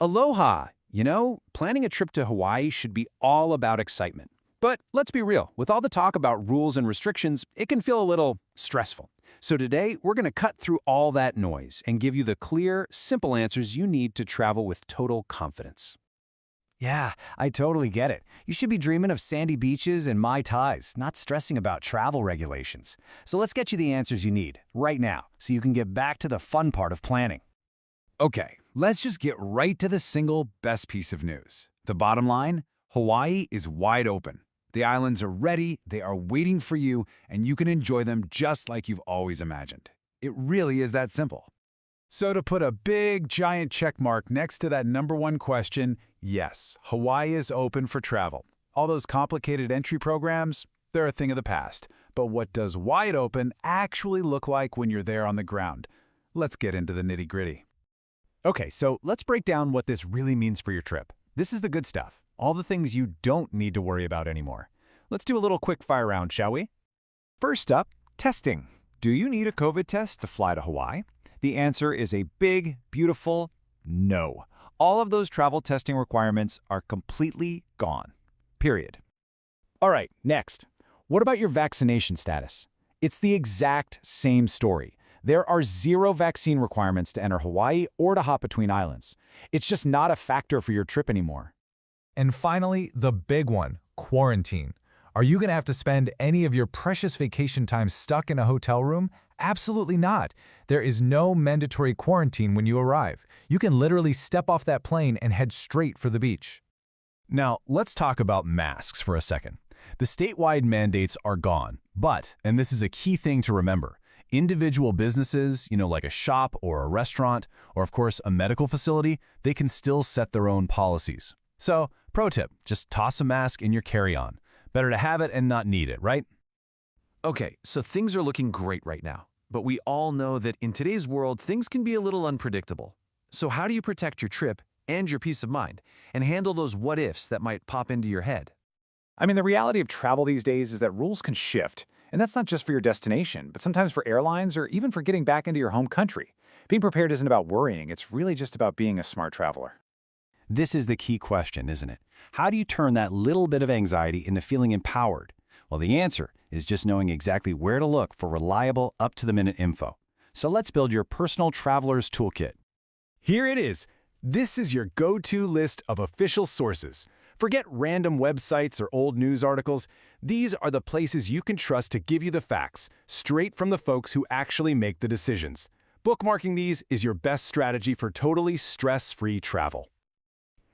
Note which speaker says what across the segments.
Speaker 1: Aloha! Planning a trip to Hawaii should be all about excitement. But let's be real, with all the talk about rules and restrictions, it can feel a little stressful. So today, we're going to cut through all that noise and give you the clear, simple answers you need to travel with total confidence.
Speaker 2: Yeah, I totally get it. You should be dreaming of sandy beaches and Mai Tais, not stressing about travel regulations. So let's get you the answers you need, right now, so you can get back to the fun part of planning.
Speaker 3: Okay, let's just get right to the single best piece of news. The bottom line, Hawaii is wide open. The islands are ready, they are waiting for you, and you can enjoy them just like you've always imagined. It really is that simple. So to put a big, giant check mark next to that #1 question, yes, Hawaii is open for travel. All those complicated entry programs, they're a thing of the past. But what does wide open actually look like when you're there on the ground? Let's get into the nitty-gritty.
Speaker 2: Okay, so let's break down what this really means for your trip. This is the good stuff, all the things you don't need to worry about anymore. Let's do a little quick fire round, shall we? First up, testing. Do you need a COVID test to fly to Hawaii? The answer is a big, beautiful no. All of those travel testing requirements are completely gone. Period. All right, next. What about your vaccination status? It's the exact same story. There are 0 vaccine requirements to enter Hawaii or to hop between islands. It's just not a factor for your trip anymore.
Speaker 4: And finally, the big one, quarantine. Are you going to have to spend any of your precious vacation time stuck in a hotel room? Absolutely not. There is no mandatory quarantine when you arrive. You can literally step off that plane and head straight for the beach.
Speaker 2: Now, let's talk about masks for a second. The statewide mandates are gone, but, and this is a key thing to remember, individual businesses, like a shop or a restaurant, or of course a medical facility, they can still set their own policies. So, pro tip, just toss a mask in your carry-on. Better to have it and not need it, right?
Speaker 1: Okay, so things are looking great right now. But we all know that in today's world, things can be a little unpredictable. So how do you protect your trip and your peace of mind and handle those what-ifs that might pop into your head?
Speaker 5: I mean, the reality of travel these days is that rules can shift. And that's not just for your destination, but sometimes for airlines or even for getting back into your home country. Being prepared isn't about worrying, it's really just about being a smart traveler.
Speaker 2: This is the key question, isn't it? How do you turn that little bit of anxiety into feeling empowered? Well, the answer is just knowing exactly where to look for reliable, up-to-the-minute info. So let's build your personal traveler's toolkit. Here it is. This is your go-to list of official sources. Forget random websites or old news articles. These are the places you can trust to give you the facts, straight from the folks who actually make the decisions. Bookmarking these is your best strategy for totally stress-free travel.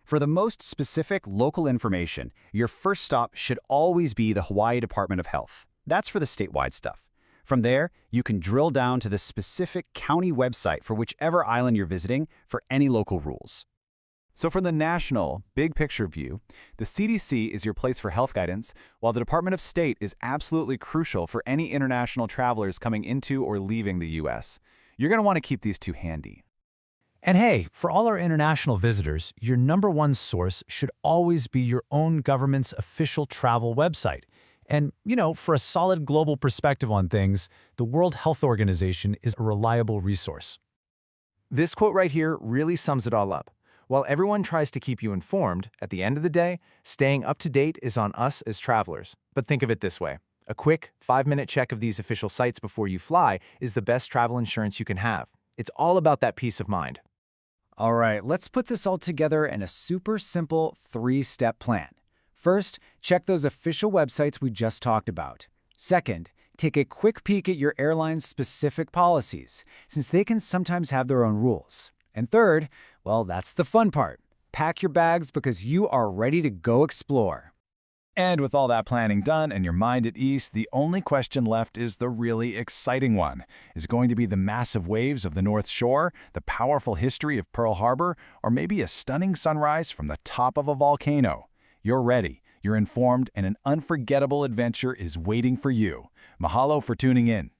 Speaker 2: For the most specific local information, your first stop should always be the Hawaii Department of Health. That's for the statewide stuff. From there, you can drill down to the specific county website for whichever island you're visiting for any local rules. So for the national, big picture view, the CDC is your place for health guidance, while the Department of State is absolutely crucial for any international travelers coming into or leaving the U.S. You're going to want to keep these two handy.
Speaker 4: And hey, for all our international visitors, your #1 source should always be your own government's official travel website. And, for a solid global perspective on things, the World Health Organization is a reliable resource.
Speaker 5: This quote right here really sums it all up. While everyone tries to keep you informed, at the end of the day, staying up to date is on us as travelers. But think of it this way. A quick 5-minute check of these official sites before you fly is the best travel insurance you can have. It's all about that peace of mind.
Speaker 2: All right, let's put this all together in a super simple 3-step plan. First, check those official websites we just talked about. Second, take a quick peek at your airline's specific policies, since they can sometimes have their own rules. And third, well, that's the fun part. Pack your bags because you are ready to go explore. And with all that planning done and your mind at ease, the only question left is the really exciting one. Is it going to be the massive waves of the North Shore, the powerful history of Pearl Harbor, or maybe a stunning sunrise from the top of a volcano? You're ready, you're informed, and an unforgettable adventure is waiting for you. Mahalo for tuning in.